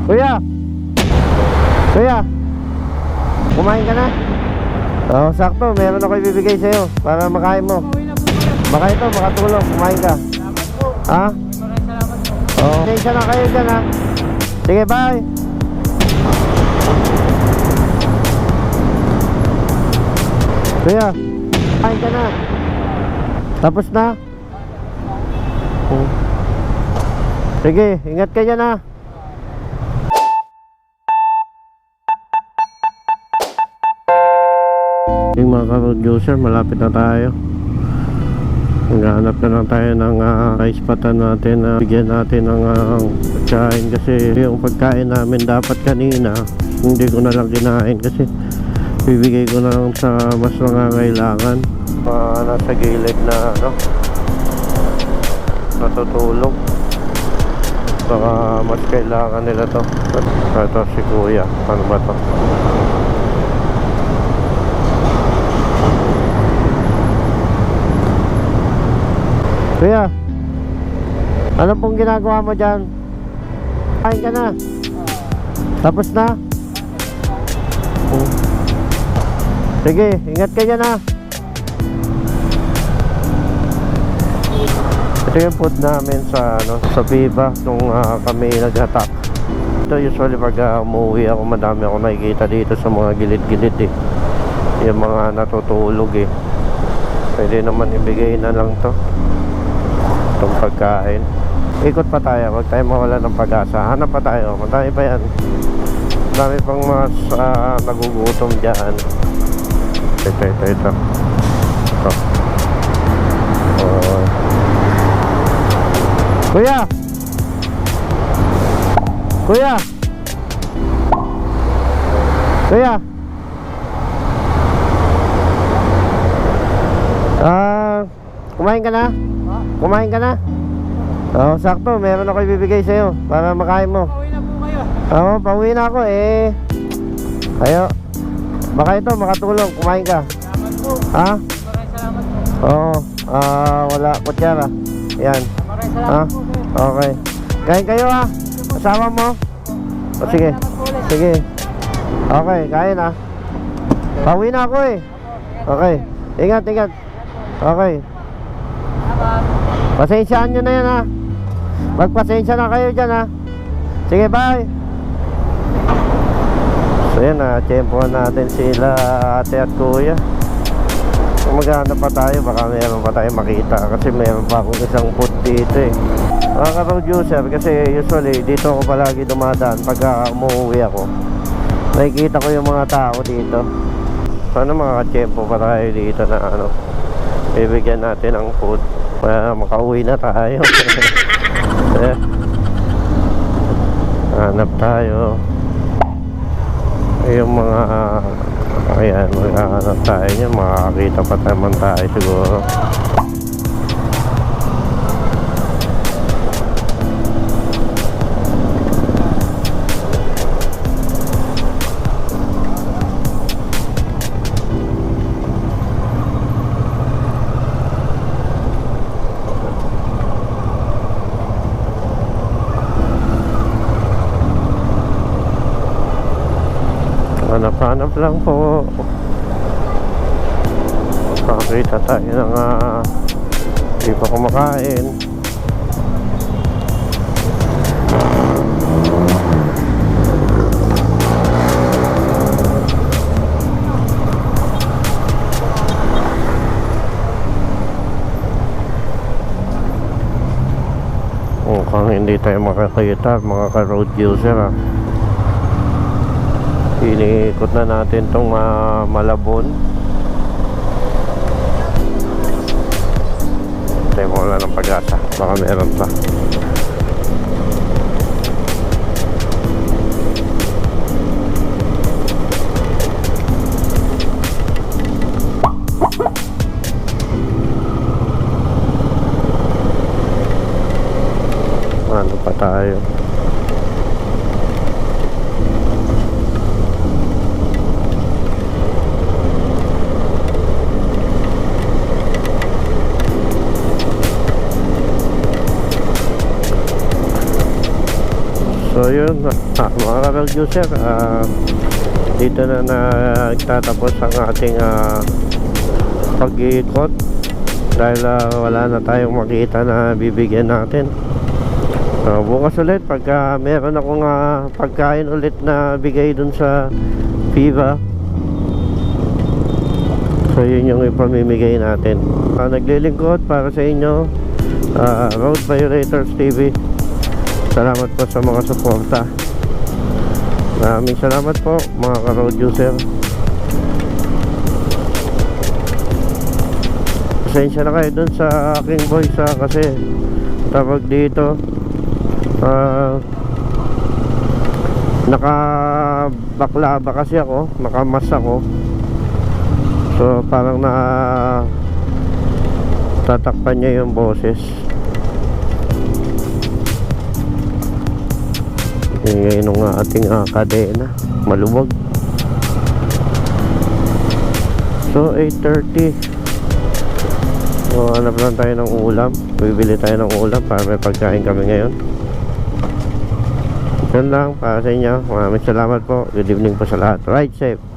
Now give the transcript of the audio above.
Kuya! Kuya! Kumain ka na? Oo, sakto. Meron ako ibibigay sa'yo para makain mo. Baka ito, makatulong. Kumain ka. Ha? Oo. Isa na kayo dyan, ha? Sige, bye! Kuya, kumain ka na. Tapos na? Sige, ingat ka dyan, ha? Yung mga ka-road malapit na tayo. Maghanap na lang tayo ng ispatan natin na bigyan natin ng pagkain, kasi yung pagkain namin dapat kanina hindi ko na lang kinain kasi bibigay ko na lang sa mas nangangailangan. Nasa gilid na natutulog, baka mas kailangan nila to. Ito si kuya, ano ba to? Kuya, ano pong ginagawa mo dyan? Kain ka na? Tapos na? Sige, ingat ka dyan, ha? Ito yung food namin sa Viva nung kami nag-attack. Ito usually pag umuwi ako, madami ako nakikita dito sa mga gilid-gilid eh. Yung mga natutulog eh. Pwede naman ibigay na lang to, itong pagkain. Ikot pa tayo, huwag tayo mawala ng pag-asa. Hanap pa tayo, madami pa yan. Madami pang mas nagugutom dyan. Ito. Kuya! Kuya! Kuya! Kumain ka na? Kumain ka na? Oo, sakto. Meron ako ibibigay sa'yo para makain mo. Pauwi na po kayo. Oo, pauwi na ako eh. Kayo, baka ito makatulong. Kumain ka. Salamat po. Ha? Maraming salamat po. Oo. Wala kutsara. Yan. Maraming Ha? salamat po. Okay. Kain kayo, ha? Kasama mo? O sige. Sige. Okay, kain, ha? Pauwi na ako eh. Okay. Ingat. Okay. Pasensyaan nyo na yan, ha? Magpasensya na kayo dyan, ha? Sige, bye! So yan, tiyempohan natin sila ate at kuya. Kung maghanap pa tayo, baka mayroon pa tayo makita, kasi mayroon pa akong isang food dito eh. Mga ka-road user, kasi usually dito ako palagi dumadaan pagka umuwi ako. Nakikita ko yung mga tao dito. Sana makaka-tiyempo pa tayo dito na bibigyan natin ng food para makauwi na tayo. Hanap tayo. Yung mga ayan, maghanap tayo niyan, makakakita pa naman tayo siguro. Hanap lang po. Makakita tayo ng hindi pa kumakain. Mukhang hindi tayo makakita, mga ka-road user, ha. Iniikot na natin tong Malabon. Tayo mo wala ng pag-asa, baka meron pa. Ano pa tayo? So yun, mga ka-producer, dito na nagtatapos ang ating pag-iikot dahil wala na tayong makita na bibigyan natin. So bukas ulit pagka meron akong pagkain ulit na bigay dun sa Viva. So yun yung ipamimigay natin. Naglilingkod para sa inyo, Road Violators TV. Salamat po sa mga suporta. Maraming salamat po mga ka-road user. Pasensya na kayo dun sa aking voice kasi tawag dito, nakabaklaba kasi ako, nakamas ako. So parang tatakpan niya yung boses. Ngayon ng ating kadena maluwag. So 8:30. So hanap lang tayo ng ulam. Bibili tayo ng ulam para may pagkain kami ngayon. Yan lang para sa inyo. Maraming salamat po. Good evening po sa lahat. Ride safe.